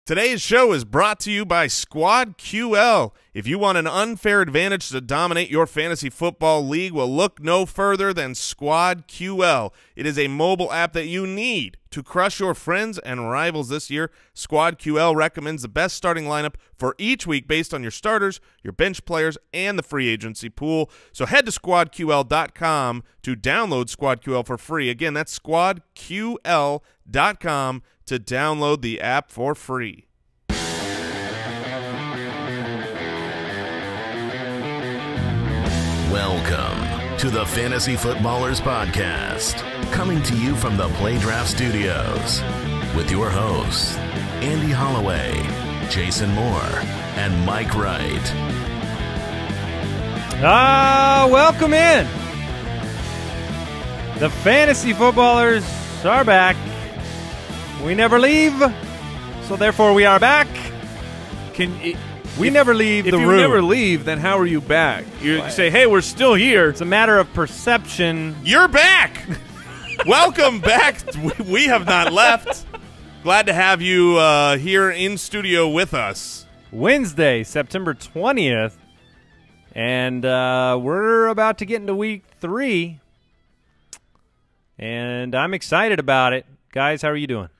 Today's show is brought to you by Squad QL. If you want an unfair advantage to dominate your fantasy football league, well, look no further than Squad QL. It is a mobile app that you need to crush your friends and rivals this year. Squad QL recommends the best starting lineup for each week based on your starters, your bench players, and the free agency pool. So head to squadql.com to download Squad QL for free. Again, that's squadql.com to download the app for free. Welcome to the Fantasy Footballers Podcast, coming to you from the Redraft Studios with your hosts, Andy Holloway, Jason Moore, and Mike Wright. Welcome in. The Fantasy Footballers are back. We never leave, so therefore we are back. We never leave the room. If you never leave, then how are you back? You say, hey, we're still here. It's a matter of perception. You're back. Welcome back. We have not left. Glad to have you here in studio with us. Wednesday, September 20th, and we're about to get into week 3, and I'm excited about it. Guys, how are you doing?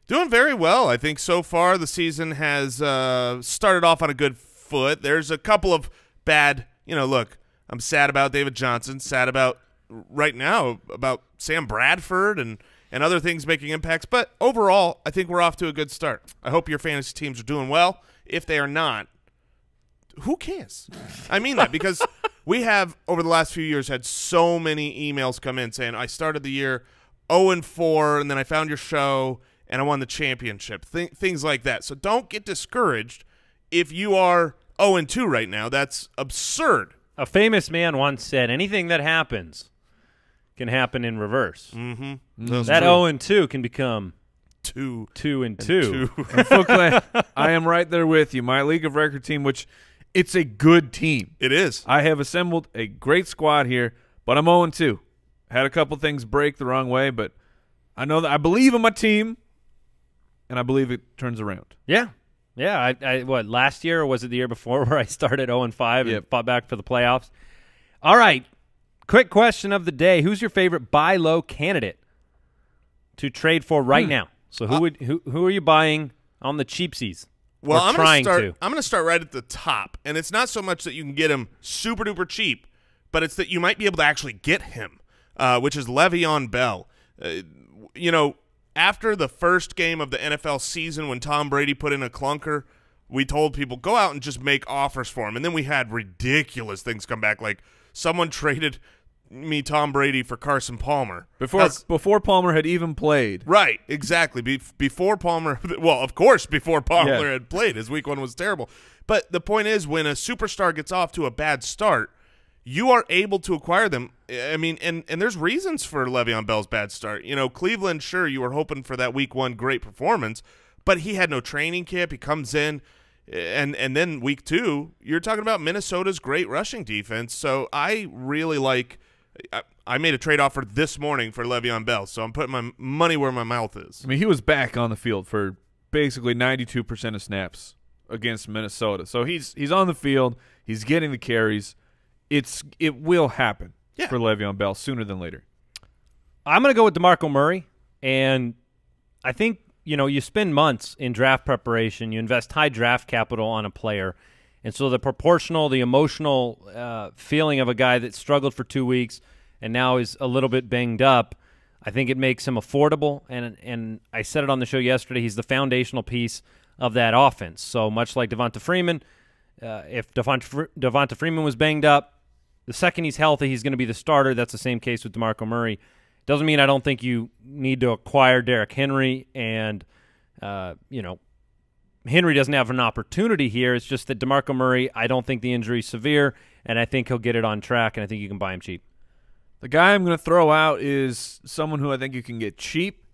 Doing very well. I think so far the season has started off on a good foot. There's a couple of bad, look, I'm sad about David Johnson, sad about right now about Sam Bradford and other things making impacts. But overall, I think we're off to a good start. I hope your fantasy teams are doing well. If they are not, who cares? I mean that because we have, over the last few years, had so many emails come in saying, I started the year 0-4, and then I found your show, and I won the championship, things like that. So don't get discouraged if you are 0-2 right now. That's absurd. A famous man once said, anything that happens can happen in reverse. Mm-hmm. That 0-2 can become 2-2. I am right there with you. My league of record team, which it's a good team. It is. I have assembled a great squad here, but I'm 0-2. Had a couple things break the wrong way, but I know that I believe in my team. And I believe it turns around. Yeah. What, last year or was it the year before where I started 0-5 and fought back for the playoffs? All right. Quick question of the day. Who's your favorite buy low candidate to trade for right now? So who are you buying on the cheapsies? Well, I'm going to start right at the top. And it's not so much that you can get him super duper cheap, but it's that you might be able to actually get him, which is Le'Veon Bell. After the first game of the NFL season when Tom Brady put in a clunker, we told people, go out and just make offers for him. And then we had ridiculous things come back, like someone traded me Tom Brady for Carson Palmer. Before Palmer had even played. Right, exactly. Before Palmer – well, of course, before Palmer had played. His week 1 was terrible. But the point is, when a superstar gets off to a bad start, you are able to acquire them. I mean, and there's reasons for Le'Veon Bell's bad start. Cleveland, sure, you were hoping for that week 1 great performance, but he had no training camp. He comes in, and then week 2, you're talking about Minnesota's great rushing defense. So I really like – I made a trade offer this morning for Le'Veon Bell, so I'm putting my money where my mouth is. I mean, he was back on the field for basically 92% of snaps against Minnesota. So he's on the field. He's getting the carries. It will happen for Le'Veon Bell sooner than later. I'm going to go with DeMarco Murray, and I think you spend months in draft preparation, you invest high draft capital on a player, and so the emotional feeling of a guy that struggled for 2 weeks and now is a little bit banged up, I think it makes him affordable, and I said it on the show yesterday, he's the foundational piece of that offense. So much like Devonta Freeman, if Devonta Freeman was banged up, the second he's healthy, he's going to be the starter. That's the same case with DeMarco Murray. Doesn't mean I don't think you need to acquire Derrick Henry, and Henry doesn't have an opportunity here. It's just that DeMarco Murray, I don't think the injury is severe, and I think he'll get it on track, and I think you can buy him cheap. The guy I'm going to throw out is someone who I think you can get cheap.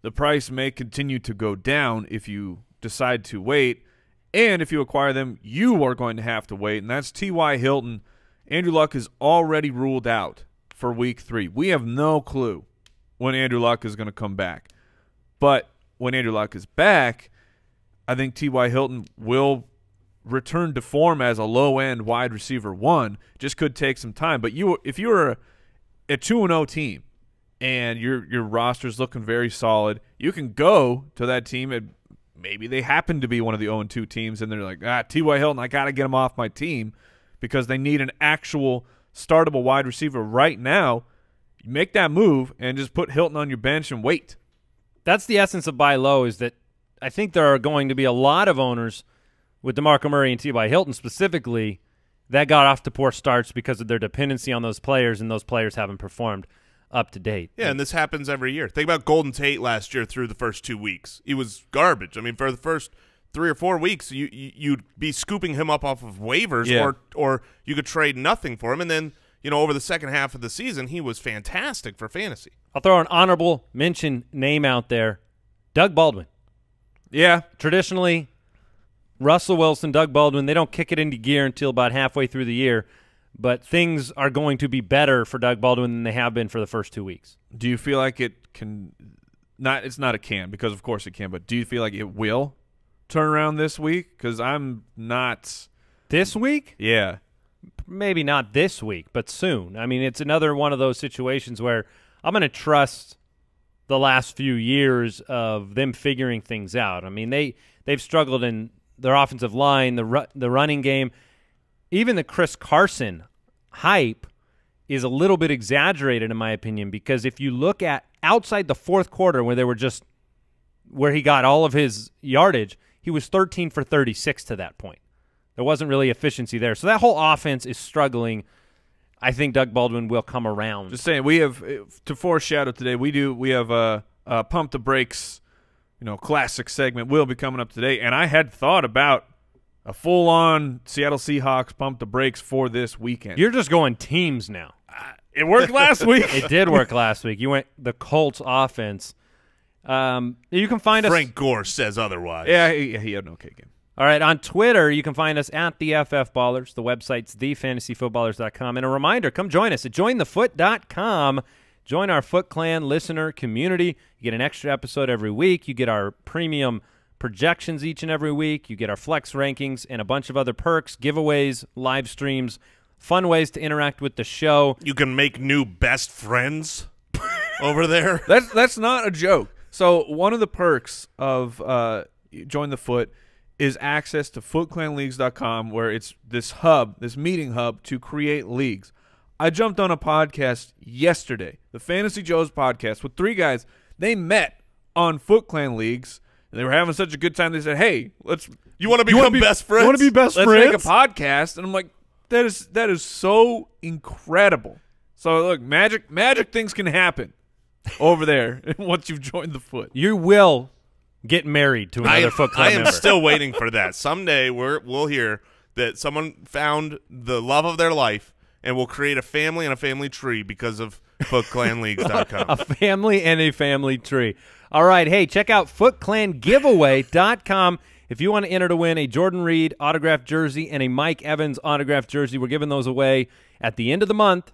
The price may continue to go down if you decide to wait, and if you acquire them, you are going to have to wait, and that's T.Y. Hilton. Andrew Luck is already ruled out for week 3. We have no clue when Andrew Luck is going to come back. But when Andrew Luck is back, I think T.Y. Hilton will return to form as a low-end wide receiver one. Just could take some time. But if you're a 2-0 team and your roster's looking very solid, you can go to that team and maybe they happen to be one of the 0-2 teams, and they're like, T.Y. Hilton, I got to get him off my team because they need an actual startable wide receiver right now. You make that move and just put Hilton on your bench and wait. That's the essence of buy low, is that I think there are going to be a lot of owners with DeMarco Murray and T.Y. Hilton specifically that got off to poor starts because of their dependency on those players, and those players haven't performed up to date. Yeah, and this happens every year. Think about Golden Tate last year through the first 2 weeks. He was garbage. I mean, for the first 3 or 4 weeks, you'd be scooping him up off of waivers, or you could trade nothing for him, and then over the second half of the season, he was fantastic for fantasy. I'll throw an honorable mention name out there, Doug Baldwin. Yeah. Traditionally, Russell Wilson, Doug Baldwin, they don't kick it into gear until about halfway through the year, but things are going to be better for Doug Baldwin than they have been for the first 2 weeks. Do you feel like it can – it's not a can, because of course it can, but do you feel like it will turn around this week? Because I'm not – This week? Yeah. Maybe not this week, but soon. I mean, it's another one of those situations where I'm going to trust the last few years of them figuring things out. I mean, they've struggled in their offensive line, the running game. Even the Chris Carson hype is a little bit exaggerated in my opinion, because if you look at outside the fourth quarter where he got all of his yardage, he was 13 for 36 to that point. There wasn't really efficiency there. So that whole offense is struggling. I think Doug Baldwin will come around. Just saying, we have, to foreshadow today, we have a Pump the Brakes, classic segment will be coming up today. And I had thought about a full-on Seattle Seahawks Pump the Brakes for this weekend. You're just going teams now. It worked last week. It did work last week. You went the Colts offense. You can find us. Frank Gore says otherwise. Yeah, he had an okay game. All right, on Twitter, you can find us at the FF Ballers. The website's thefantasyfootballers.com. And a reminder, come join us at jointhefoot.com. Join our Foot Clan listener community. You get an extra episode every week. You get our premium projections each and every week. You get our flex rankings and a bunch of other perks, giveaways, live streams, fun ways to interact with the show. You can make new best friends over there. That's not a joke. So one of the perks of Join the Foot is access to footclanleagues.com, where it's this meeting hub to create leagues. I jumped on a podcast yesterday, the Fantasy Joe's podcast, with 3 guys. They met on Foot Clan Leagues, and they were having such a good time. They said, "Hey, you want to become best friends? You want to be best friends? Let's make a podcast." And I'm like, that is so incredible. So look, magic things can happen over there once you've joined the Foot. You will get married to another Foot Club member. I am still waiting for that. Someday we'll hear that someone found the love of their life and will create a family and a family tree because of footclanleagues.com. A family and a family tree. All right, hey, check out footclangiveaway.com if you want to enter to win a Jordan Reed autographed jersey and a Mike Evans autographed jersey. We're giving those away at the end of the month.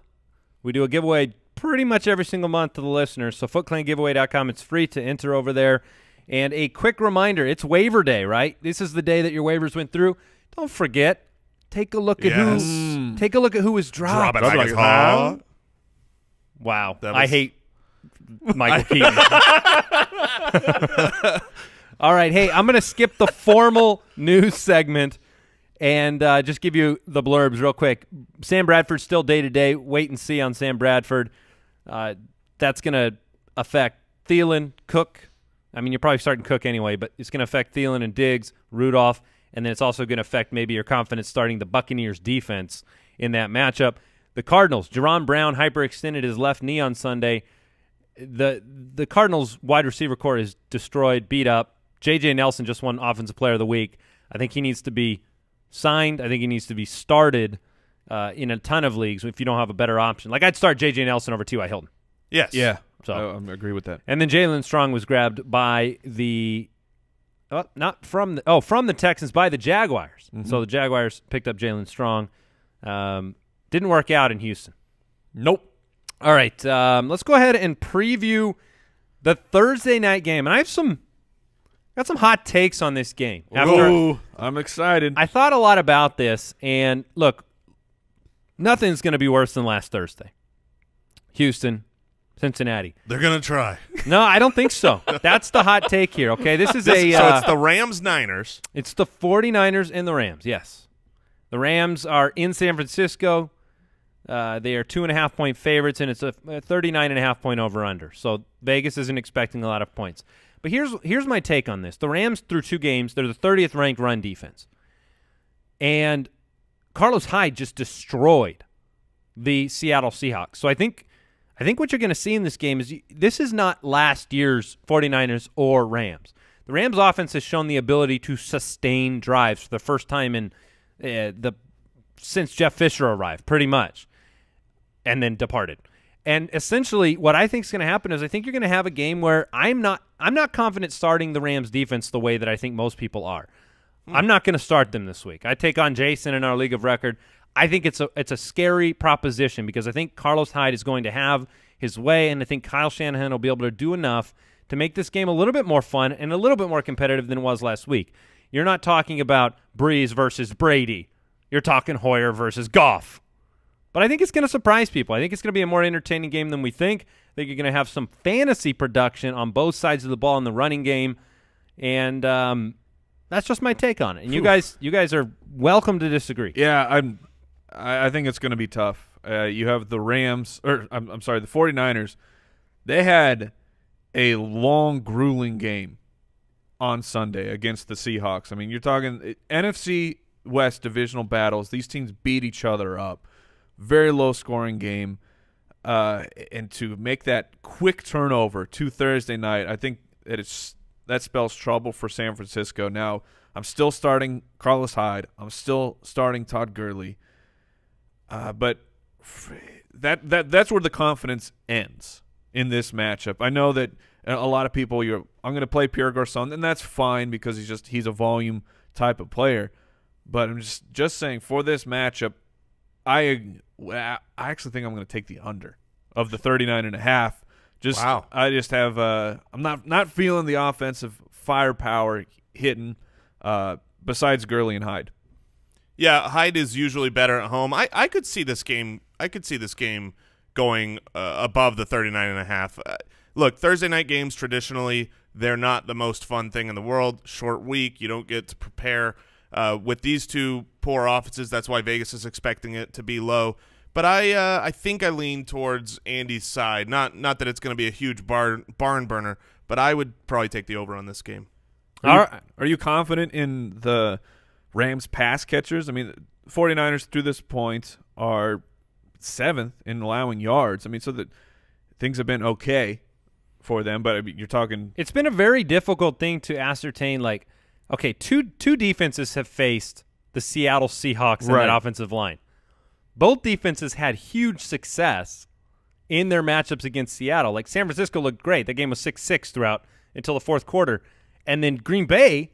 We do a giveaway pretty much every single month to the listeners. So footclangiveaway.com, it's free to enter over there. And a quick reminder, it's waiver day, right? This is the day that your waivers went through. Don't forget, take a look at who was dropped. Drop it like it's hot. Wow. I hate Michael Keaton. All right, hey, I'm going to skip the formal news segment and just give you the blurbs real quick. Sam Bradford's still day-to-day. Wait and see on Sam Bradford. That's going to affect Thielen, Cook. I mean, you're probably starting Cook anyway, but it's going to affect Thielen and Diggs, Rudolph, and then it's also going to affect maybe your confidence starting the Buccaneers defense in that matchup. The Cardinals, Jerron Brown hyperextended his left knee on Sunday. The Cardinals wide receiver core is destroyed, beat up. J.J. Nelson just won Offensive Player of the Week. I think he needs to be signed. I think he needs to be started in a ton of leagues if you don't have a better option. Like, I'd start J.J. Nelson over T.Y. Hilton. Yes. Yeah. So I agree with that. And then Jalen Strong was grabbed by from the Texans by the Jaguars. Mm-hmm. So the Jaguars picked up Jalen Strong. Didn't work out in Houston. Nope. All right, let's go ahead and preview the Thursday night game. And I have some Got some hot takes on this game. Ooh, I'm excited. I thought a lot about this, and look, nothing's going to be worse than last Thursday. Houston, Cincinnati. They're going to try. No, I don't think so. That's the hot take here, okay? So it's the Rams-Niners. It's the 49ers and the Rams, yes. The Rams are in San Francisco. They are 2.5-point favorites, and it's a 39.5-point over-under. So Vegas isn't expecting a lot of points. But here's my take on this. The Rams, through 2 games, they're the 30th ranked run defense. And Carlos Hyde just destroyed the Seattle Seahawks. So I think what you're going to see in this game is this is not last year's 49ers or Rams. The Rams offense has shown the ability to sustain drives for the first time in since Jeff Fisher arrived, pretty much, and then departed. And essentially what I think is going to happen is I think you're going to have a game where I'm not confident starting the Rams defense the way that I think most people are. I'm not going to start them this week. I take on Jason in our League of Record. I think it's a scary proposition because I think Carlos Hyde is going to have his way, and I think Kyle Shanahan will be able to do enough to make this game a little bit more fun and a little bit more competitive than it was last week. You're not talking about Breeze versus Brady. You're talking Hoyer versus Goff. But I think it's going to surprise people. I think it's going to be a more entertaining game than we think. I think you're going to have some fantasy production on both sides of the ball in the running game, and that's just my take on it. And you guys are welcome to disagree. Yeah, I think it's going to be tough. You have the Rams, or I'm sorry, the 49ers. They had a long, grueling game on Sunday against the Seahawks. I mean, you're talking NFC West divisional battles. These teams beat each other up. Very low-scoring game. And to make that quick turnover to Thursday night, I think that spells trouble for San Francisco. Now, I'm still starting Carlos Hyde. I'm still starting Todd Gurley. But that's where the confidence ends in this matchup. I know that a lot of people, I'm going to play Pierre Garçon, and that's fine because he's a volume type of player. But I'm just saying for this matchup, I actually think I'm going to take the under of the 39.5. Wow. I just have I'm not feeling the offensive firepower hitting besides Gurley and Hyde. Yeah, Hyde is usually better at home. I could see this game. I could see this game going above the 39.5. Look, Thursday night games traditionally they're not the most fun thing in the world. Short week, you don't get to prepare. With these two poor offenses, that's why Vegas is expecting it to be low. But I think I lean towards Andy's side. Not that it's going to be a huge barn burner, but I would probably take the over on this game. Are you confident in the Rams pass catchers? I mean, 49ers through this point are 7th in allowing yards. I mean, so that things have been okay for them, but I mean, you're talking. It's been a very difficult thing to ascertain. Like, okay, two defenses have faced the Seattle Seahawks in that offensive line. Both defenses had huge success in their matchups against Seattle. Like, San Francisco looked great. That game was 6-6 throughout until the fourth quarter. And then Green Bay,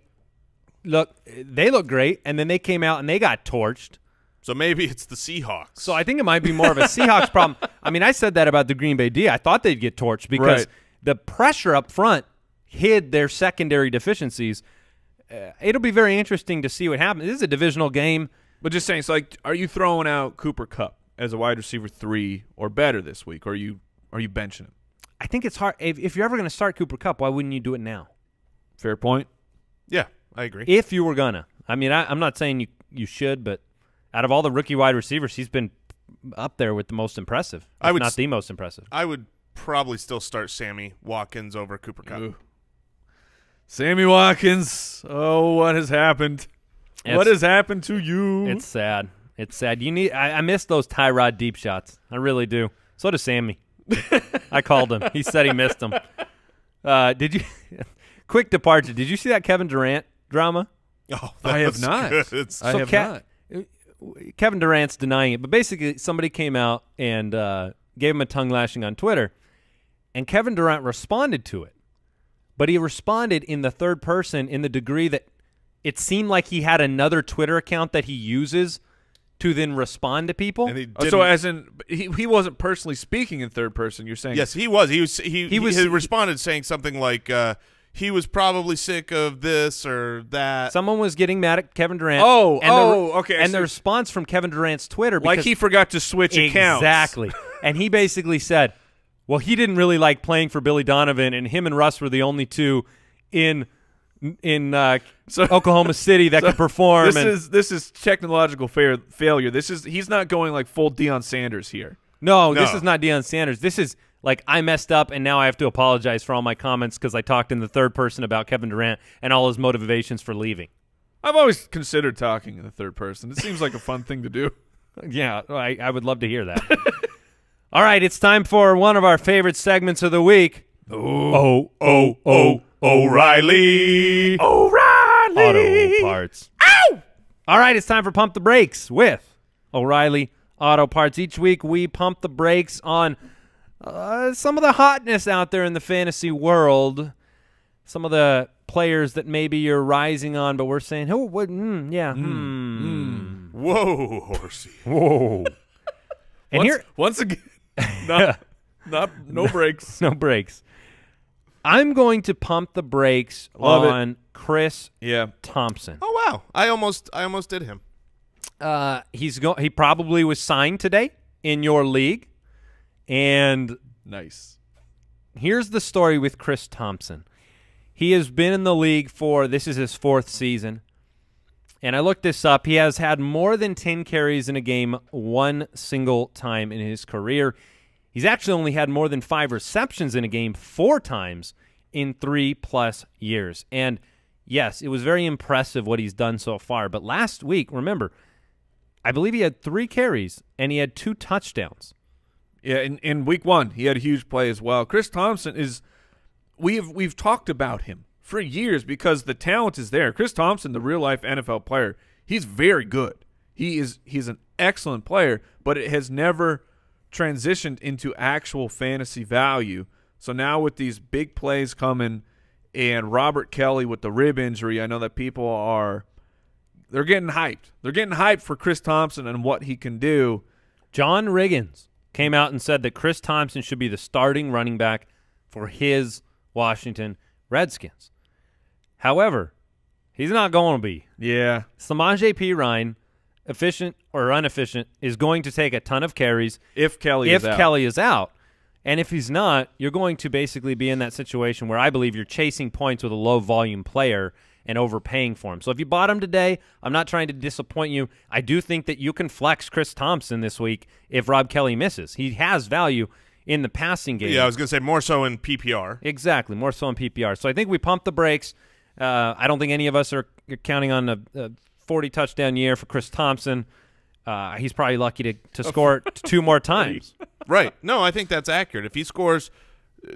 they looked great, and then they came out and they got torched. So maybe it's the Seahawks. So I think it might be more of a Seahawks problem. I mean, I said that about the Green Bay D. I thought they'd get torched because the pressure up front hid their secondary deficiencies. It'll be very interesting to see what happens. This is a divisional game. But just saying, so like, are you throwing out Cooper Kupp as a wide receiver 3 or better this week, or are you benching him? I think it's hard. If you're ever going to start Cooper Kupp, why wouldn't you do it now? Fair point. Yeah, I agree. If you were gonna, I mean, I'm not saying you should, but out of all the rookie wide receivers, he's been up there with the most impressive. Not the most impressive. I would probably still start Sammy Watkins over Cooper Kupp. Ooh. Sammy Watkins. Oh, what has happened? What has happened to you? It's sad. It's sad. I miss those Tyrod deep shots. I really do. So does Sammy. I called him. He said he missed them. Did you? Quick departure. Did you see that Kevin Durant drama? Oh, I have not. I have not. Kevin Durant's denying it, but basically somebody came out and gave him a tongue lashing on Twitter, and Kevin Durant responded to it. But he responded in the third person in the degree that it seemed like he had another Twitter account that he uses to then respond to people. And so as in he wasn't personally speaking in third person, you're saying? Yes, he was. He responded saying something like, he was probably sick of this or that. Someone was getting mad at Kevin Durant. Okay. And the response from Kevin Durant's Twitter, like he forgot to switch accounts. Exactly. And he basically said, well, he didn't really like playing for Billy Donovan, and him and Russ were the only two in Oklahoma City that could perform. This is technological failure. He's not going like full Deion Sanders here. No, this is not Deion Sanders. This is like I messed up, and now I have to apologize for all my comments because I talked in the third person about Kevin Durant and all his motivations for leaving. I've always considered talking in the third person. It seems like a fun thing to do. Yeah, I would love to hear that. All right, it's time for one of our favorite segments of the week. O'Reilly. Auto Parts. Ow! All right, it's time for Pump the Brakes with O'Reilly Auto Parts. Each week we pump the brakes on some of the hotness out there in the fantasy world, some of the players that maybe you're rising on, but we're saying, Whoa, horsey. Whoa. And once again, no brakes. No brakes. I'm going to pump the brakes on Chris Thompson. Oh wow, I almost did him. He probably was signed today in your league, and nice. Here's the story with Chris Thompson. He has been in the league this is his 4th season, and I looked this up. He has had more than 10 carries in a game one single time in his career. He's actually only had more than 5 receptions in a game 4 times in 3+ years. And, yes, it was very impressive what he's done so far. But last week, remember, I believe he had 3 carries and he had 2 touchdowns. Yeah, in week 1, he had a huge play as well. Chris Thompson is we've talked about him for years because the talent is there. Chris Thompson, the real-life NFL player, he's very good. He's an excellent player, but it has never transitioned into actual fantasy value. So now with these big plays coming and Robert Kelly with the rib injury, I know that people they're getting hyped. They're getting hyped for Chris Thompson and what he can do. John Riggins came out and said that Chris Thompson should be the starting running back for his Washington Redskins. However, he's not going to be. Yeah. Samaje Perine, efficient or inefficient, is going to take a ton of carries if Kelly is out. And if he's not, you're going to basically be in that situation where I believe you're chasing points with a low-volume player and overpaying for him. So if you bought him today, I'm not trying to disappoint you. I do think that you can flex Chris Thompson this week if Rob Kelly misses. He has value in the passing game. Yeah, I was going to say more so in PPR. Exactly, more so in PPR. So I think we pump the brakes. I don't think any of us are counting on a 40-touchdown year for Chris Thompson. He's probably lucky to score 2 more times. Right. No, I think that's accurate. If he scores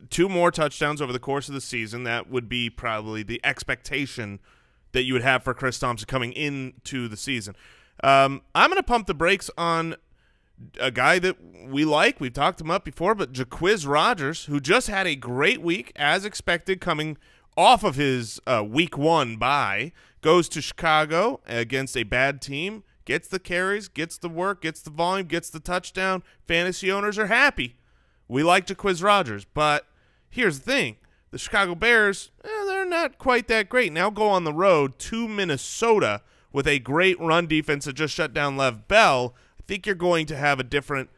2 more touchdowns over the course of the season, that would be probably the expectation that you would have for Chris Thompson coming into the season. I'm going to pump the brakes on a guy that we like. We've talked him up before, but Jacquizz Rodgers, who just had a great week, as expected, coming off of his week 1 bye, goes to Chicago against a bad team, gets the carries, gets the work, gets the volume, gets the touchdown. Fantasy owners are happy. We like Jacquizz Rodgers, but here's the thing. The Chicago Bears, they're not quite that great. Now go on the road to Minnesota with a great run defense that just shut down Lev Bell. I think you're going to have a different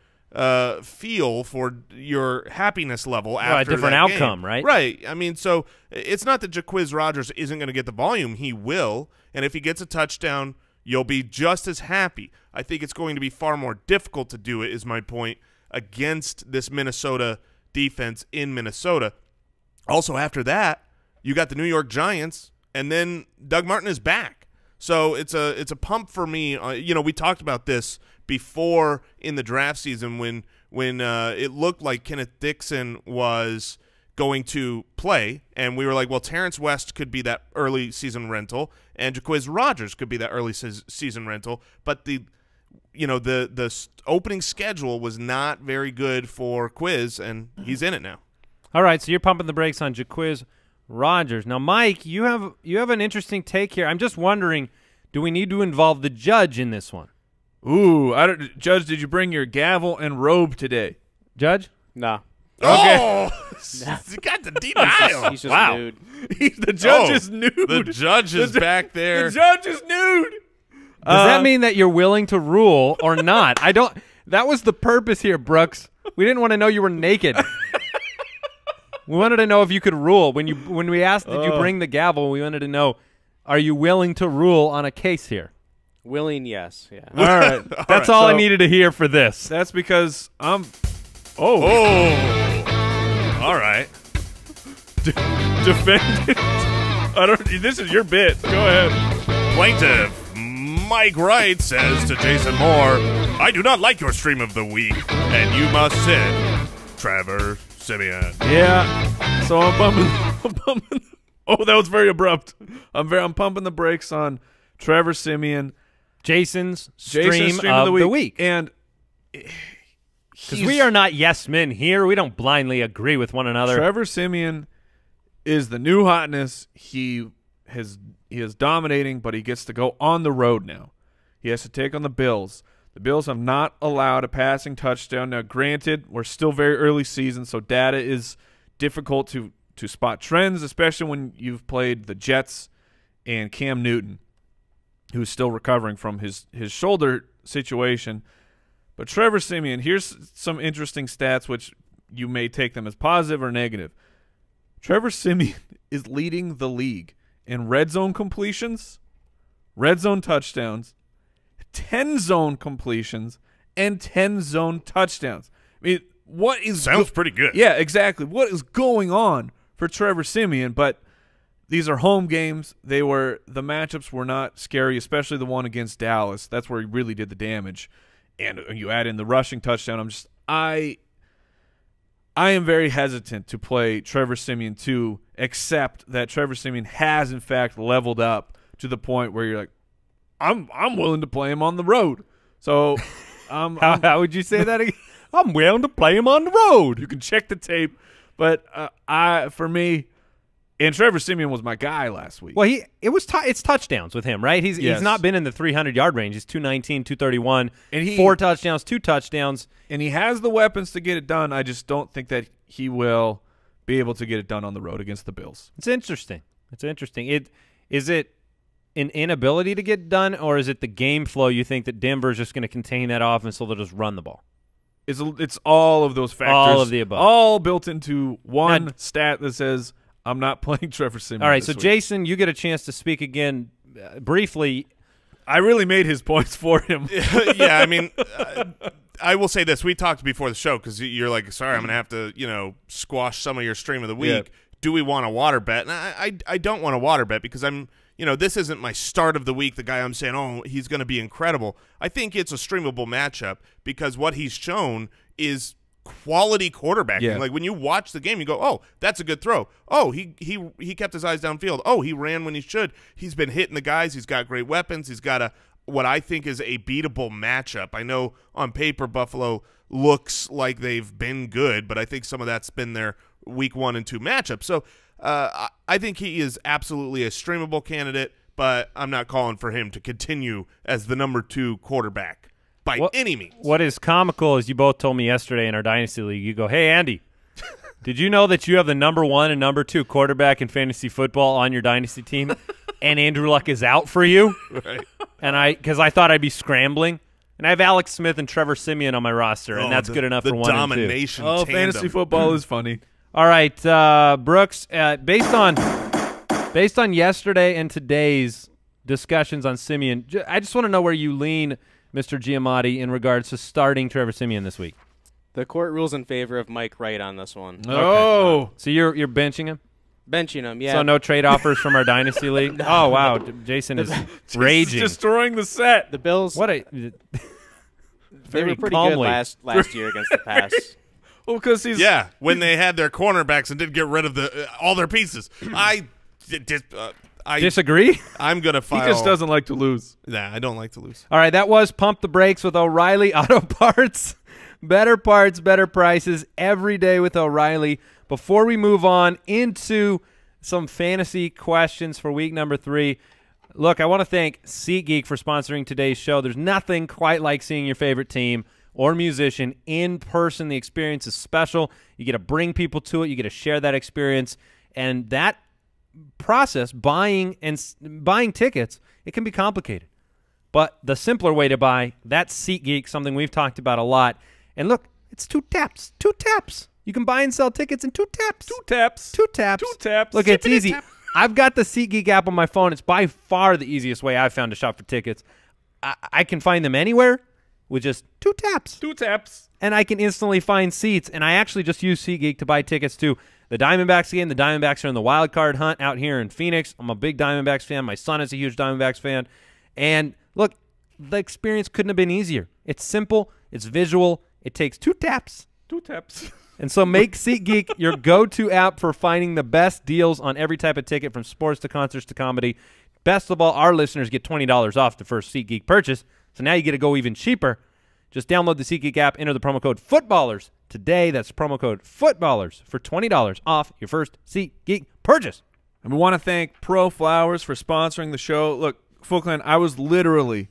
feel for your happiness level after a different that outcome, game. right? Right. I mean, so it's not that Jacquizz Rodgers isn't going to get the volume. He will, and if he gets a touchdown, you'll be just as happy. I think it's going to be far more difficult to do it, is my point, against this Minnesota defense in Minnesota. Also, after that, you got the New York Giants, and then Doug Martin is back. So it's a pump for me. We talked about this before in the draft season when it looked like Kenneth Dixon was going to play, and we were like, well, Terrence West could be that early season rental, and Jacquizz Rodgers could be that early season rental, but the opening schedule was not very good for Quiz, and he's in it now. All right, so you're pumping the brakes on Jacquizz Rodgers. Now, Mike, you have an interesting take here. I'm just wondering, do we need to involve the judge in this one? Ooh, Judge, did you bring your gavel and robe today? Judge? No. Oh, you got the denial. He's just Wow. nude. The judge is nude. The judge is back there. The judge is nude. Does that mean that you're willing to rule or not? I don't. That was the purpose here, Brooks. We didn't want to know you were naked. We wanted to know if you could rule. When we asked, did you bring the gavel? We wanted to know, are you willing to rule on a case here? Willing, yes. Yeah. All right. That's all I So- needed to hear for this. That's because I'm. Oh. All right. Defendant. I don't. This is your bit. Go ahead. Plaintiff Mike Wright says to Jason Moore, I do not like your stream of the week, and you must sit Trevor Siemian. Yeah. So I'm pumping. Oh, that was very abrupt. I'm pumping the brakes on Trevor Siemian. Jason's stream of the week. And Because we are not yes men here. We don't blindly agree with one another. Trevor Siemian is the new hotness. He is dominating, but he gets to go on the road now. He has to take on the Bills. The Bills have not allowed a passing touchdown. Now, granted, we're still very early season, so data is difficult to spot trends, especially when you've played the Jets and Cam Newton, who's still recovering from his shoulder situation. But Trevor Siemian, here's some interesting stats, which you may take them as positive or negative. Trevor Siemian is leading the league in red zone completions, red zone touchdowns, 10 zone completions, and 10 zone touchdowns. I mean, what is Sounds pretty good. Yeah, exactly. What is going on for Trevor Siemian? But these are home games. The matchups were not scary, especially the one against Dallas. That's where he really did the damage. And you add in the rushing touchdown. I am very hesitant to play Trevor Siemian 2, except that Trevor Siemian has in fact leveled up to the point where you're like, I'm willing to play him on the road. So How would you say that again? I'm willing to play him on the road. you can check the tape. But for me, and Trevor Siemian was my guy last week. Well, it's touchdowns with him, right? He's Yes. not been in the 300-yard range. He's 219, 231, And 4 touchdowns, 2 touchdowns. And he has the weapons to get it done. I just don't think that he will be able to get it done on the road against the Bills. It's interesting. Is it an inability to get done, or is it the game flow? You think that Denver's just going to contain that offense so they'll just run the ball? It's all of those factors. All of the above. All built into one Now- stat that says, I'm not playing Trevor Siemian. All right, this so week. Jason, you get a chance to speak again briefly. I really made his points for him. Yeah, I mean, I will say this. We talked before the show because you're like, sorry, I'm going to have to, squash some of your stream of the week. Yeah. Do we want a water bet? And I don't want a water bet because this isn't my start of the week, the guy I'm saying, oh, he's going to be incredible. I think it's a streamable matchup because what he's shown is quality quarterbacking. Yeah. Like when you watch the game, you go, oh, that's a good throw. Oh, he kept his eyes downfield. Oh, he ran when he should. He's been hitting the guys. He's got great weapons. He's got what I think is a beatable matchup. I know on paper Buffalo looks like they've been good, but I think some of that's been their week 1 and 2 matchup. So I think he is absolutely a streamable candidate, but I'm not calling for him to continue as the number 2 quarterback by any means. What is comical is you both told me yesterday in our Dynasty League, you go, hey, Andy, did you know that you have the number 1 and number 2 quarterback in fantasy football on your Dynasty team, and Andrew Luck is out for you? Right. And because I thought I'd be scrambling. And I have Alex Smith and Trevor Siemian on my roster, and that's good enough for 1 and 2. The domination Oh, tandem. fantasy football is funny. All right, Brooks, based on yesterday and today's discussions on Siemian, I just want to know where you lean, Mr. Giamatti, in regards to starting Trevor Siemian this week. The court rules in favor of Mike Wright on this one. Oh. So you're benching him? Benching him, yeah. So no trade offers from our Dynasty League? Oh, wow. Jason is raging. Destroying the set. The Bills, What a they very were pretty calmly. good last year against the pass. Well, because he's Yeah, when they had their cornerbacks and didn't get rid of all their pieces. I disagree? I'm going to he file. just doesn't like to lose. Nah, I don't like to lose. All right, that was Pump the Brakes with O'Reilly Auto Parts. Better parts, better prices every day with O'Reilly. Before we move on into some fantasy questions for week number 3, look, I want to thank SeatGeek for sponsoring today's show. There's nothing quite like seeing your favorite team or musician in person. The experience is special. You get to bring people to it. You get to share that experience. And that process, buying tickets, it can be complicated. But the simpler way to buy, that's SeatGeek, something we've talked about a lot. And look, it's 2 taps. 2 taps. You can buy and sell tickets in 2 taps. 2 taps. 2 taps. 2 taps. Look, it's easy. I've got the SeatGeek app on my phone. It's by far the easiest way I've found to shop for tickets. I can find them anywhere with just 2 taps. 2 taps. And I can instantly find seats. And I actually just use SeatGeek to buy tickets to the Diamondbacks game. The Diamondbacks are in the wild card hunt out here in Phoenix. I'm a big Diamondbacks fan. My son is a huge Diamondbacks fan. And look, the experience couldn't have been easier. It's simple. It's visual. It takes 2 taps. 2 taps. And so make SeatGeek your go-to app for finding the best deals on every type of ticket, from sports to concerts to comedy. Best of all, our listeners get $20 off the first SeatGeek purchase. So now you get to go even cheaper. Just download the SeatGeek app, enter the promo code FOOTBALLERS today. That's promo code FOOTBALLERS for $20 off your first SeatGeek purchase. And we want to thank Pro Flowers for sponsoring the show. Look, Full Clan, I was literally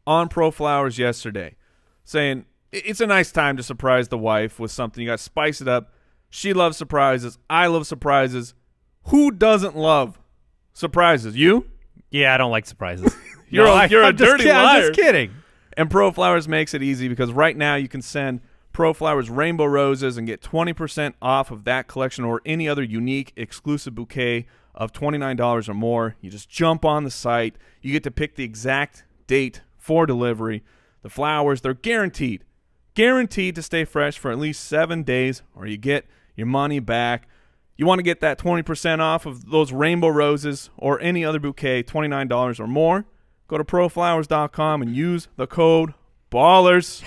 on Pro Flowers yesterday saying it's a nice time to surprise the wife with something. You got to spice it up. She loves surprises. I love surprises. Who doesn't love surprises? You? Yeah, I don't like surprises. You're a dirty liar. I'm just kidding. And Pro Flowers makes it easy because right now you can send Pro Flowers rainbow roses and get 20% off of that collection or any other unique exclusive bouquet of $29 or more. You just jump on the site. You get to pick the exact date for delivery. The flowers, they're guaranteed to stay fresh for at least 7 days, or you get your money back. You want to get that 20% off of those rainbow roses or any other bouquet, $29 or more, go to proflowers.com and use the code BALLERS.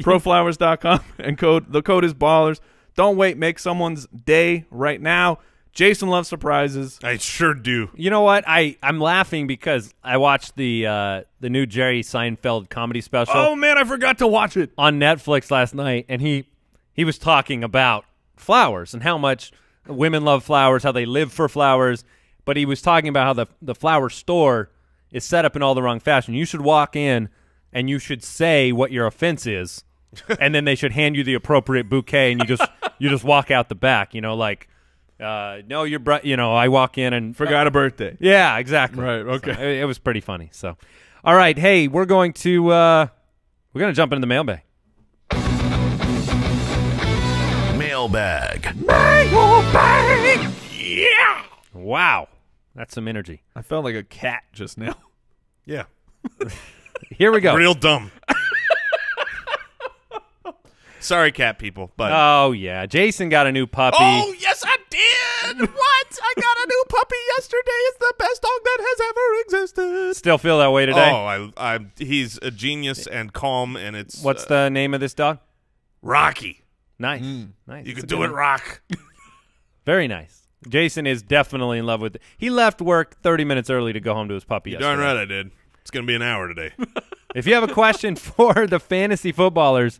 proflowers.com and the code is BALLERS. Don't wait. Make someone's day right now. Jason loves surprises. I sure do. You know what? I'm laughing because I watched the new Jerry Seinfeld comedy special. Oh, man, I forgot to watch it. On Netflix last night, and he was talking about flowers and how much women love flowers, how they live for flowers, but he was talking about how the flower store is set up in all the wrong fashion. You should walk in and you should say what your offense is, and then they should hand you the appropriate bouquet, and you just walk out the back, like no, I walk in and forgot a birthday. Yeah, exactly. Right. Okay. So it was pretty funny. So, all right. Hey, we're going to jump into the mailbag. Mailbag. Yeah. Wow. That's some energy. I felt like a cat just now. Yeah. Here we go. Real dumb. Sorry, cat people. But oh, yeah. Jason got a new puppy. Oh, yes, I did. What? I got a new puppy yesterday. It's the best dog that has ever existed. Still feel that way today? Oh, he's a genius and calm, and it's... What's the name of this dog? Rocky. Nice. Nice. You can do it, Rock. Very nice. Jason is definitely in love with it. He left work 30 minutes early to go home to his puppy yesterday. Darn right I did. It's going to be an hour today. If you have a question for the Fantasy Footballers,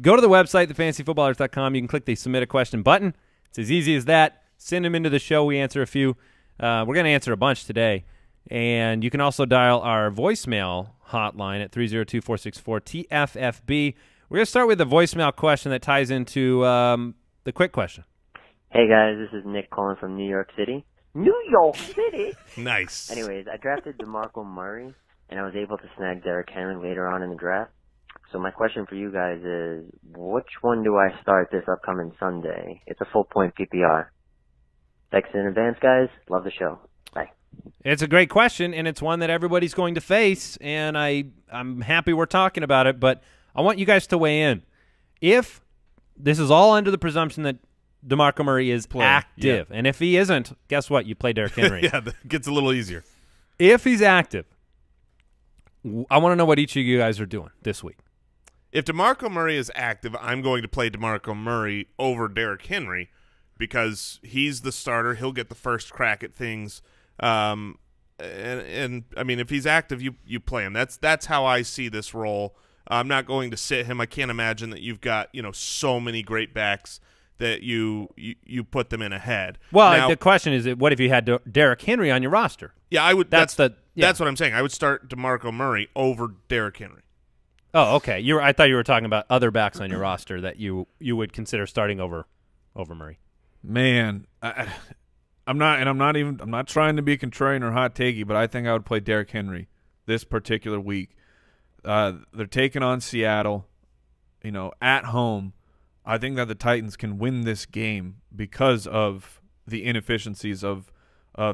go to the website, thefantasyfootballers.com. You can click the Submit a Question button. It's as easy as that. Send them into the show. We answer a few. We're going to answer a bunch today. And you can also dial our voicemail hotline at 302-464-TFFB. We're going to start with a voicemail question that ties into the quick question. Hey, guys. This is Nick calling from New York City. New York City! Nice. Anyways, I drafted DeMarco Murray, and I was able to snag Derrick Henry later on in the draft. So my question for you guys is, which one do I start this upcoming Sunday? It's a full-point PPR. Thanks in advance, guys. Love the show. Bye. It's a great question, and it's one that everybody's going to face, and I'm happy we're talking about it, but I want you guys to weigh in. If this is all under the presumption that DeMarco Murray is active, and if he isn't, guess what? You play Derrick Henry. Yeah, it gets a little easier. If he's active, I want to know what each of you guys are doing this week. If DeMarco Murray is active, I'm going to play DeMarco Murray over Derrick Henry because he's the starter. He'll get the first crack at things. And I mean, if he's active, you play him. That's how I see this role. I'm not going to sit him. I can't imagine that you've got so many great backs that you put them in ahead. Well, now, the question is, what if you had Derrick Henry on your roster? Yeah, I would. That's what I'm saying. I would start DeMarco Murray over Derrick Henry. Oh, okay. I thought you were talking about other backs on your roster that you would consider starting over Murray. Man, I'm not trying to be contrarian or hot takey, but I think I would play Derrick Henry this particular week. They're taking on Seattle, at home. I think that the Titans can win this game because of the inefficiencies of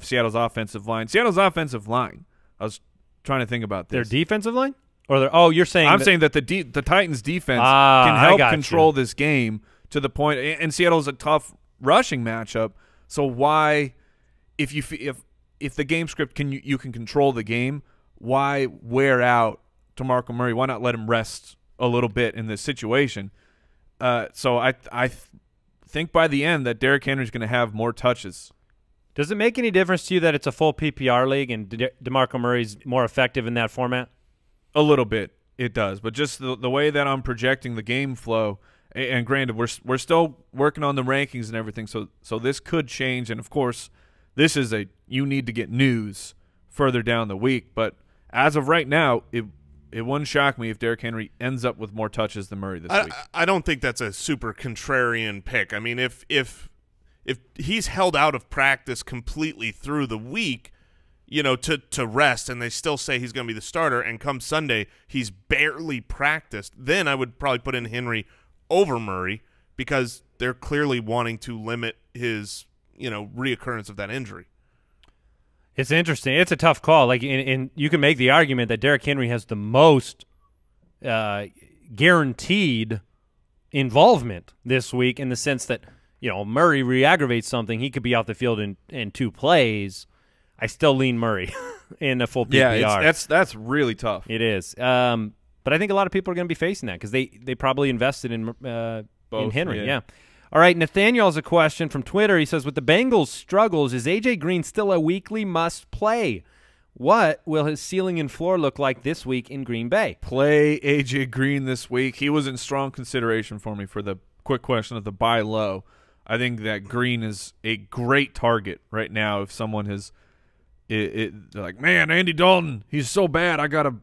Seattle's offensive line. Seattle's offensive line. I was trying to think about this. Their defensive line? Or you're saying I'm saying that the Titans defense can help control this game to the point, and Seattle's a tough rushing matchup. So why, if the game script you can control the game, why wear out DeMarco Murray? Why not let him rest a little bit in this situation? So I think by the end that Derrick Henry's going to have more touches. Does it make any difference to you that it's a full PPR league and DeMarco Murray's more effective in that format? A little bit, it does. But just the way that I'm projecting the game flow, and granted, we're still working on the rankings and everything, so this could change. And, of course, this is you need to get news further down the week. But as of right now, it wouldn't shock me if Derrick Henry ends up with more touches than Murray this week. I don't think that's a super contrarian pick. I mean, if he's held out of practice completely through the week, to rest, and they still say he's going to be the starter, and come Sunday he's barely practiced, then I would probably put in Henry over Murray because they're clearly wanting to limit his, reoccurrence of that injury. It's interesting. It's a tough call. And you can make the argument that Derrick Henry has the most guaranteed involvement this week in the sense that, Murray re-aggravates something, he could be off the field in 2 plays. I still lean Murray in a full PPR. Yeah, that's really tough. It is. But I think a lot of people are going to be facing that because they probably invested in Henry. Yeah. All right, Nathaniel has a question from Twitter. He says, with the Bengals' struggles, is A.J. Green still a weekly must-play? What will his ceiling and floor look like this week in Green Bay? Play A.J. Green this week. He was in strong consideration for me for the quick question of the buy low. I think that Green is a great target right now if someone has they're like, man, Andy Dalton, he's so bad, I got to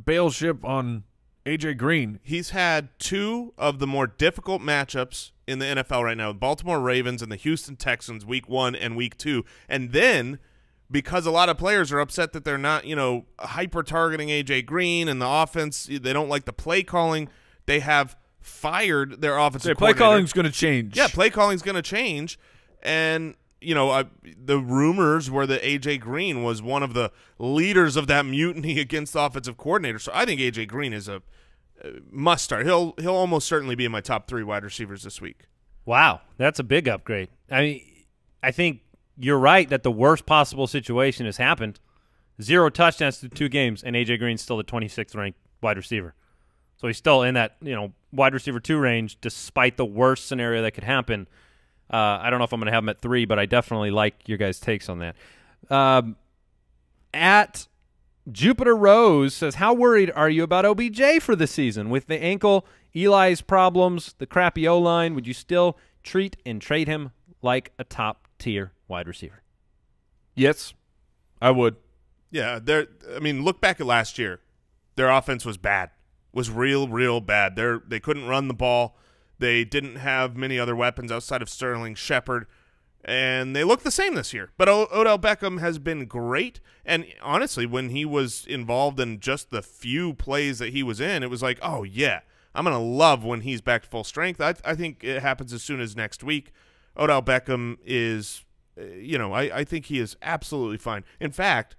bail ship on A.J. Green. He's had 2 of the more difficult matchups in the NFL right now, the Baltimore Ravens and the Houston Texans week 1 and week 2. And then because a lot of players are upset that they're not, hyper-targeting A.J. Green and the offense, they don't like the play calling, they have fired their offensive coordinator. Play calling's going to change. Yeah, play calling's going to change. And, the rumors were that A.J. Green was one of the leaders of that mutiny against the offensive coordinator. So I think A.J. Green is a must start. He'll almost certainly be in my top 3 wide receivers this week. Wow, that's a big upgrade. I think you're right that the worst possible situation has happened. 0 touchdowns through 2 games, and A.J. Green's still the 26th ranked wide receiver. So he's still in that wide receiver 2 range despite the worst scenario that could happen. I don't know if I'm going to have him at 3, but I definitely like your guys' takes on that. At Jupiter Rose says, how worried are you about OBJ for the season? With the ankle, Eli's problems, the crappy O-line, would you still treat and trade him like a top-tier wide receiver? Yes, I would. Yeah, look back at last year. Their offense was bad, was real bad. They couldn't run the ball. They didn't have many other weapons outside of Sterling Shepard, and they look the same this year. But Odell Beckham has been great, and honestly, when he was involved in just the few plays that he was in, it was like, oh, yeah, I'm going to love when he's back to full strength. I think it happens as soon as next week. Odell Beckham is, I think he is absolutely fine. In fact,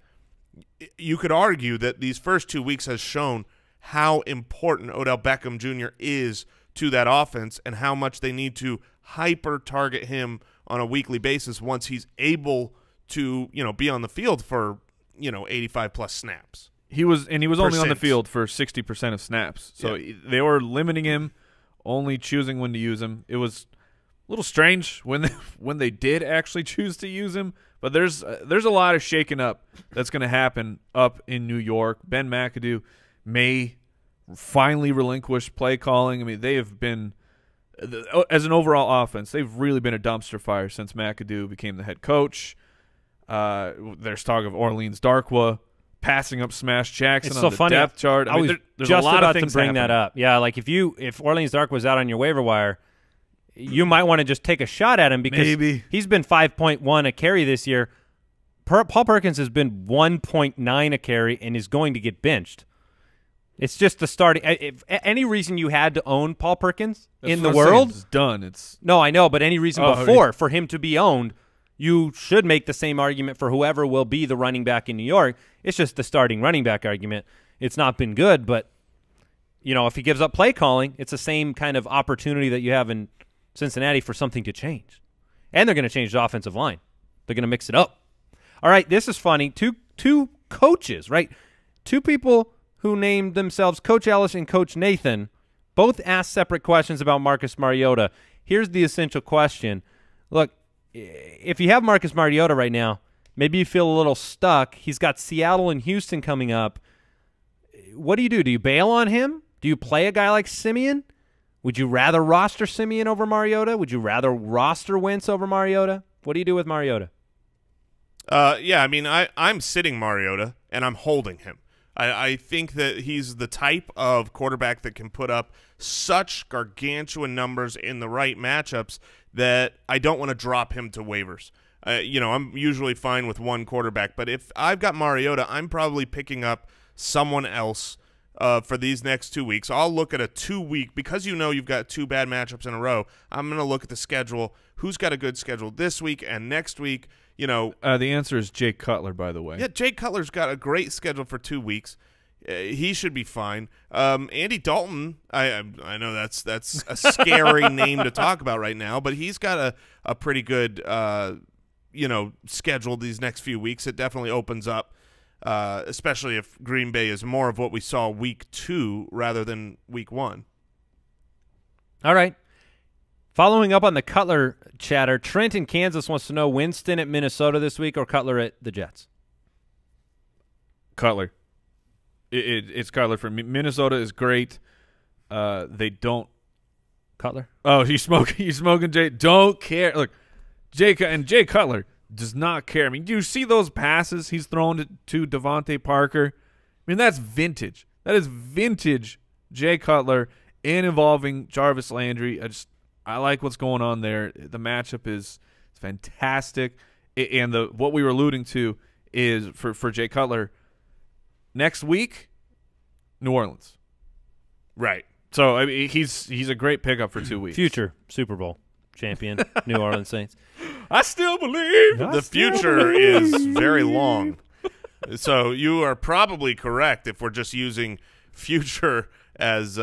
you could argue that these first 2 weeks has shown how important Odell Beckham Jr. is to that offense and how much they need to hyper-target him on a weekly basis once he's able to, be on the field for, 85-plus snaps. He was only on the field for 60% of snaps. So they were limiting him, only choosing when to use him. It was a little strange when they did actually choose to use him, but there's a lot of shaking up that's going to happen up in New York. Ben McAdoo may finally relinquish play calling. I mean, they have been, as an overall offense, they've really been a dumpster fire since McAdoo became the head coach. There's talk of Orleans Darkwa passing up Smash Jackson It's on so the funny. depth chart. I was there's just a lot about of things to bring that happening. up. Yeah, like if Orleans Dark was out on your waiver wire, you might want to just take a shot at him because Maybe. he's been 5.1 a carry this year. Paul Perkins has been 1.9 a carry and is going to get benched. It's just the starting. If any reason you had to own Paul Perkins in the world, it's done. It's no, I know, but any reason Oh, before for him to be owned, you should make the same argument for whoever will be the running back in New York. It's just the starting running back argument. It's not been good, but if he gives up play calling, it's the same kind of opportunity that you have in Cincinnati for something to change. And they're going to change the offensive line. They're going to mix it up. All right, this is funny. Two coaches, right? Two people who named themselves Coach Ellis and Coach Nathan, both asked separate questions about Marcus Mariota. Here's the essential question. Look, if you have Marcus Mariota right now, maybe you feel a little stuck. He's got Seattle and Houston coming up. What do? Do you bail on him? Do you play a guy like Simeon? Would you rather roster Simeon over Mariota? Would you rather roster Wentz over Mariota? What do you do with Mariota? Yeah, I mean, I'm sitting Mariota, and I'm holding him. I think that he's the type of quarterback that can put up such gargantuan numbers in the right matchups that I don't want to drop him to waivers. I'm usually fine with one quarterback, but if I've got Mariota, I'm probably picking up someone else for these next 2 weeks. I'll look at a 2-week, because you've got two bad matchups in a row, I'm going to look at the schedule. Who's got a good schedule this week and next week? the answer is Jake Cutler, by the way. Yeah, Jake Cutler's got a great schedule for 2 weeks. He should be fine. Andy Dalton, I know that's a scary name to talk about right now, but he's got a pretty good schedule these next few weeks. It definitely opens up, especially if Green Bay is more of what we saw week 2 rather than week 1. All right. Following up on the Cutler chatter, Trent in Kansas wants to know Winston at Minnesota this week or Cutler at the Jets? Cutler. It's Cutler for me. Minnesota is great. They don't. Cutler? Oh, you smoking, Jay? Don't care. Look, Jay Cutler does not care. I mean, do you see those passes he's thrown to Devontae Parker? I mean, that's vintage. That is vintage Jay Cutler and involving Jarvis Landry. I like what's going on there. The matchup is fantastic, and what we were alluding to is for Jay Cutler next week, New Orleans. Right. So I mean, he's a great pickup for 2 weeks. Future Super Bowl champion, New Orleans Saints. I still believe. The future is very long. So you are probably correct if we're just using future as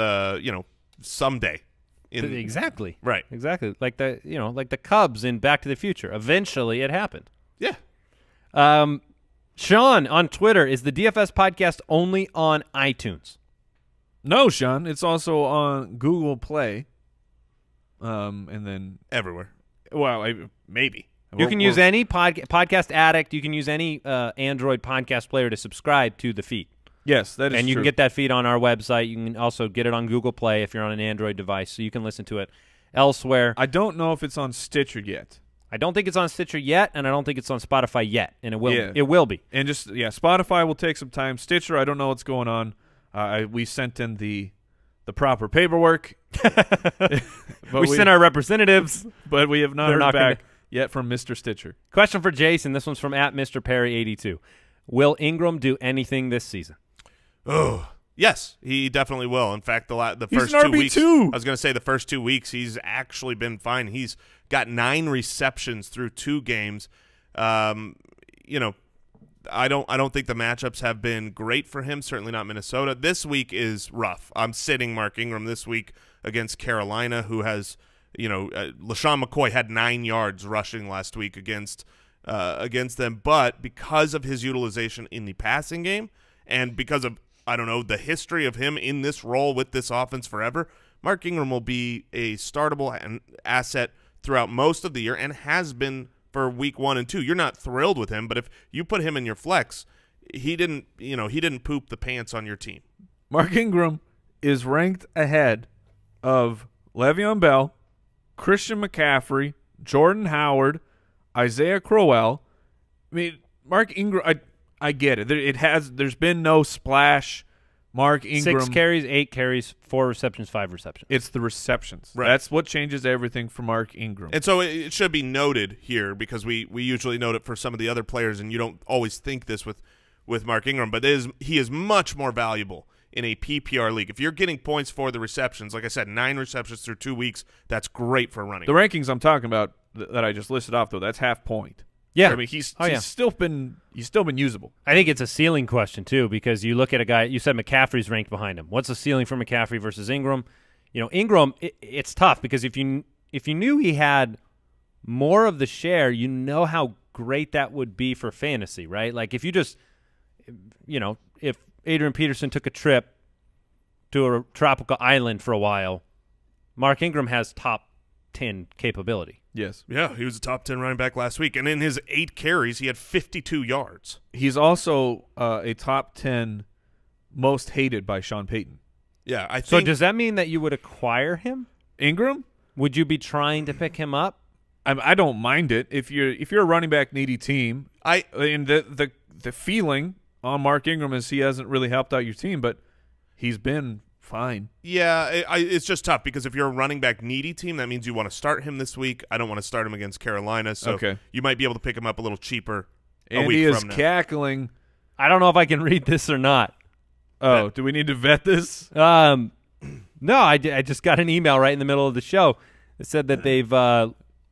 someday. Exactly. Right. Exactly. Like the Cubs in Back to the Future. Eventually it happened. Yeah. Sean on Twitter, is the DFS podcast only on iTunes? No, Sean. It's also on Google Play. And then Everywhere. well, maybe You can use any Podcast Addict. You can use any Android podcast player to subscribe to the feed. Yes, that is And you true. can get that feed on our website. You can also get it on Google Play if you're on an Android device, so you can listen to it elsewhere. I don't know if it's on Stitcher yet. I don't think it's on Stitcher yet, and I don't think it's on Spotify yet, and it will. Yeah. It will be. And Spotify will take some time. Stitcher, I don't know what's going on. We sent in the proper paperwork, but we sent our representatives. but we have not They're heard not gonna- back yet from Mr. Stitcher. Question for Jason. This one's from @MrPerry82. Will Ingram do anything this season? Oh, yes, he definitely will. In fact, the He's first an 2 weeks, RB2. I was going to say the first 2 weeks, he's actually been fine. He's got 9 receptions through 2 games. I don't think the matchups have been great for him. Certainly not Minnesota. This week is rough. I'm sitting Mark Ingram this week against Carolina, who has, LaShawn McCoy had 9 yards rushing last week against them. But because of his utilization in the passing game and because of, the history of him in this role with this offense forever, Mark Ingram will be a startable asset throughout most of the year and has been for week 1 and 2. You're not thrilled with him, but if you put him in your flex, he didn't poop the pants on your team. Mark Ingram is ranked ahead of Le'Veon Bell, Christian McCaffrey, Jordan Howard, Isaiah Crowell. I mean, Mark Ingram, I get it. There's been no splash. Mark Ingram. 6 carries, 8 carries, 4 receptions, 5 receptions. It's the receptions. Right. That's what changes everything for Mark Ingram. And so it should be noted here because we usually note it for some of the other players, and you don't always think this with Mark Ingram, but he is much more valuable in a PPR league. If you're getting points for the receptions, like I said, 9 receptions through 2 weeks, that's great for running. The rankings I'm talking about that I just listed off, though, that's half point. Yeah. I mean, he's still been usable. I think it's a ceiling question, too, because you look at a guy – you said McCaffrey's ranked behind him. What's the ceiling for McCaffrey versus Ingram? Ingram, it's tough because if you knew he had more of the share, you know how great that would be for fantasy, right? Like if you just – if Adrian Peterson took a trip to a tropical island for a while, Mark Ingram has top 10 capability. Yes. Yeah, he was a top 10 running back last week, and in his 8 carries, he had 52 yards. He's also a top 10 most hated by Sean Payton. Yeah, I think. So does that mean that you would acquire him? Ingram? Would you be trying to pick him up? I don't mind it if you're a running back needy team. And the feeling on Mark Ingram is he hasn't really helped out your team, but he's been fine. Yeah, it's just tough because if you're a running back needy team, that means you want to start him this week. I don't want to start him against Carolina, so you might be able to pick him up a little cheaper a Andy week is from now. cackling. I don't know if I can read this or not. Oh, do we need to vet this? No, I just got an email right in the middle of the show that said that they've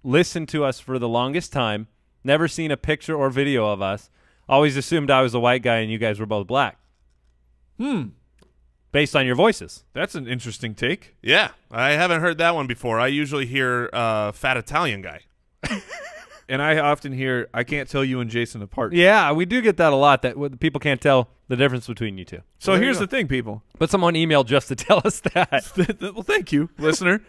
listened to us for the longest time, never seen a picture or video of us, always assumed I was a white guy and you guys were both black. Based on your voices. That's an interesting take. Yeah, I haven't heard that one before. I usually hear fat Italian guy. And I often hear, I can't tell you and Jason apart. Yeah, we do get that a lot, that people can't tell the difference between you two. So here's the thing, people. But someone emailed just to tell us that. Well, thank you, listener.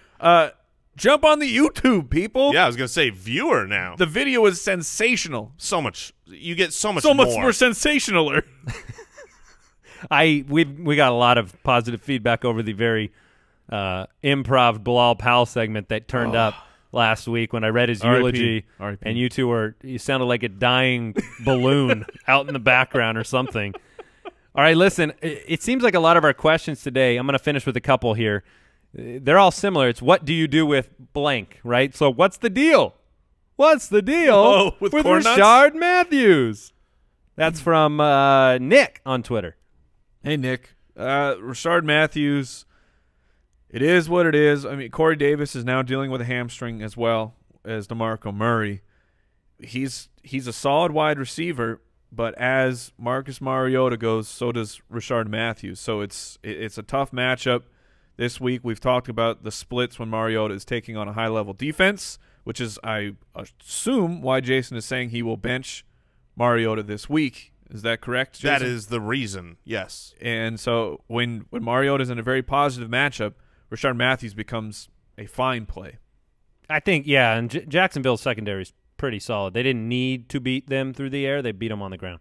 Jump on the YouTube, people. Yeah, I was going to say viewer now. The video is sensational. So much. You get so much So more. much more sensationaler. We got a lot of positive feedback over the very improv Bilal Powell segment that turned up last week when I read his eulogy, and you sounded like a dying balloon out in the background or something. All right, listen, it seems like a lot of our questions today, I'm going to finish with a couple here. They're all similar. It's what do you do with blank, right? So what's the deal? What's the deal with Rashard Matthews? That's from Nick on Twitter. Hey, Nick. Rashard Matthews, it is what it is. I mean, Corey Davis is now dealing with a hamstring as well as DeMarco Murray. He's a solid wide receiver, but as Marcus Mariota goes, so does Rashard Matthews. So it's a tough matchup this week. We've talked about the splits when Mariota is taking on a high-level defense, which is, I assume, why Jason is saying he will bench Mariota this week. Is that correct, Jason? That is the reason, yes. And so when Mariota is in a very positive matchup, Rashard Matthews becomes a fine play. I think, yeah, and Jacksonville's secondary is pretty solid. They didn't need to beat them through the air. They beat them on the ground.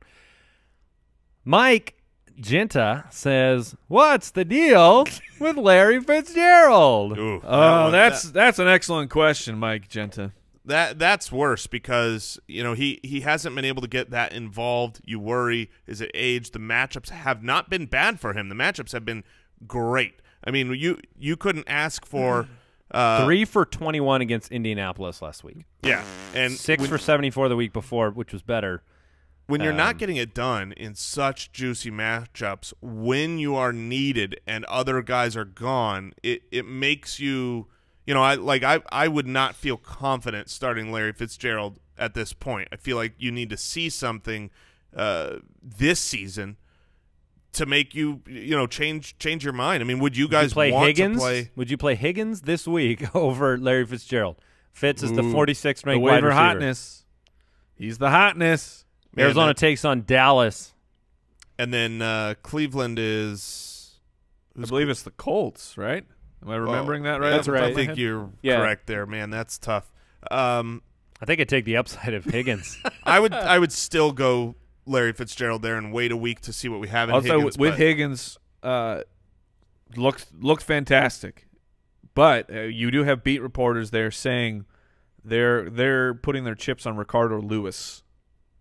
Mike Genta says, what's the deal with Larry Fitzgerald? Ooh, that's an excellent question, Mike Genta. That's worse because he hasn't been able to get that involved. You worry, is it age? The matchups have not been bad for him. The matchups have been great. I mean, you couldn't ask for 3 for 21 against Indianapolis last week. Yeah, and 6 for 74 the week before, which was better. When you're not getting it done in such juicy matchups, when you are needed and other guys are gone, it makes you. I would not feel confident starting Larry Fitzgerald at this point. I feel like you need to see something this season to make you change your mind. I mean, would you guys play want Higgins? to play? Would you play Higgins this week over Larry Fitzgerald? Fitz is the 46th ranked the wide waiver receiver. hotness. He's the hotness. Man, Arizona takes on Dallas. And then Cleveland is. I believe it's the Colts, right? Am I remembering that right? That's off the top right. of my I think head? you're Yeah. correct there, man. That's tough. I think I'd take the upside of Higgins. I would still go Larry Fitzgerald there and wait a week to see what we have in Also, Higgins. with but Higgins, looked fantastic, but you do have beat reporters there saying they're putting their chips on Ricardo Lewis,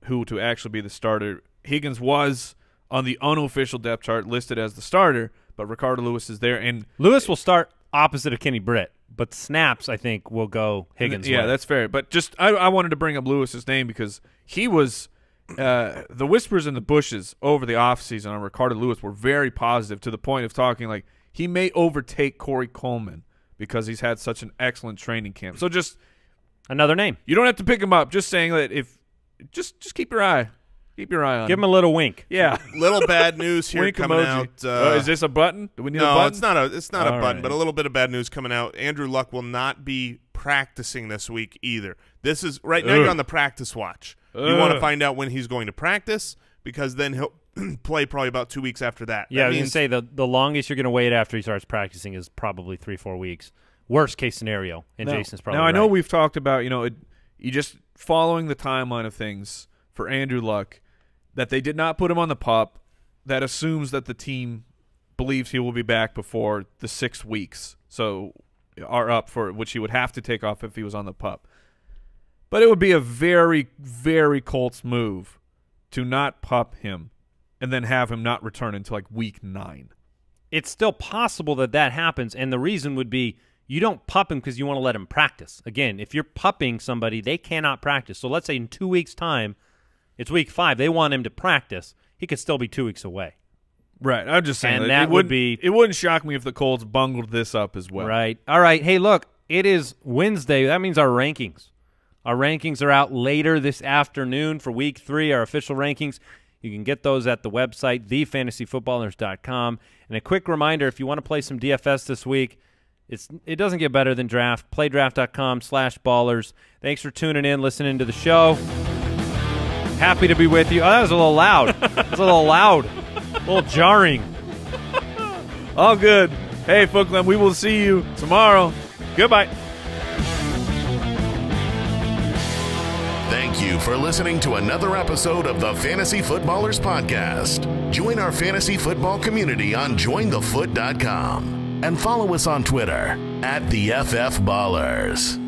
who to actually be the starter Higgins was on the unofficial depth chart listed as the starter, but Ricardo Lewis is there. And Lewis will start opposite of Kenny Britt, but snaps, I think, will go Higgins' yeah, way. that's fair. But just I wanted to bring up Lewis's name because he was the whispers in the bushes over the offseason on Ricardo Lewis were very positive, to the point of talking like he may overtake Corey Coleman because he's had such an excellent training camp. So just another name. You don't have to pick him up. Just saying that if just keep your eye on Give him a little wink. Yeah. Little bad news here Wink coming emoji. out. Is this a button? Do we need a No, button? it's not a All button, right. but a little bit of bad news coming out. Andrew Luck will not be practicing this week either. This is right now. Ugh. You're on the practice watch. You want to Ugh. find out when he's going to practice, because then he'll play probably about 2 weeks after that. Yeah, That I was going to means- say the longest you're going to wait after he starts practicing is probably 3-4 weeks. Worst case scenario, and Jason's probably Now, I know right. we've talked about, you just following the timeline of things for Andrew Luck, that they did not put him on the PUP. That assumes that the team believes he will be back before the 6 weeks, so are up for which he would have to take off if he was on the PUP. But it would be a very, very Colts move to not PUP him and then have him not return until like week 9. It's still possible that happens, and the reason would be you don't pup him because you want to let him practice. Again, if you're pupping somebody, they cannot practice. So let's say in 2 weeks' time, it's week 5, they want him to practice. He could still be 2 weeks away. Right. I'm just saying And that that it would be it wouldn't shock me if the Colts bungled this up as well. Right. All right. Hey, look, it is Wednesday. That means our rankings. Our rankings are out later this afternoon for week 3, our official rankings. You can get those at the website, thefantasyfootballers.com. And a quick reminder, if you want to play some DFS this week, it doesn't get better than draft. Playdraft.com/ballers. Thanks for tuning in, listening to the show. Happy to be with you. Oh, that was a little loud. That was a little loud. A little jarring. All good. Hey, Footclan, we will see you tomorrow. Goodbye. Thank you for listening to another episode of the Fantasy Footballers Podcast. Join our fantasy football community on jointhefoot.com and follow us on Twitter @TheFFBallers.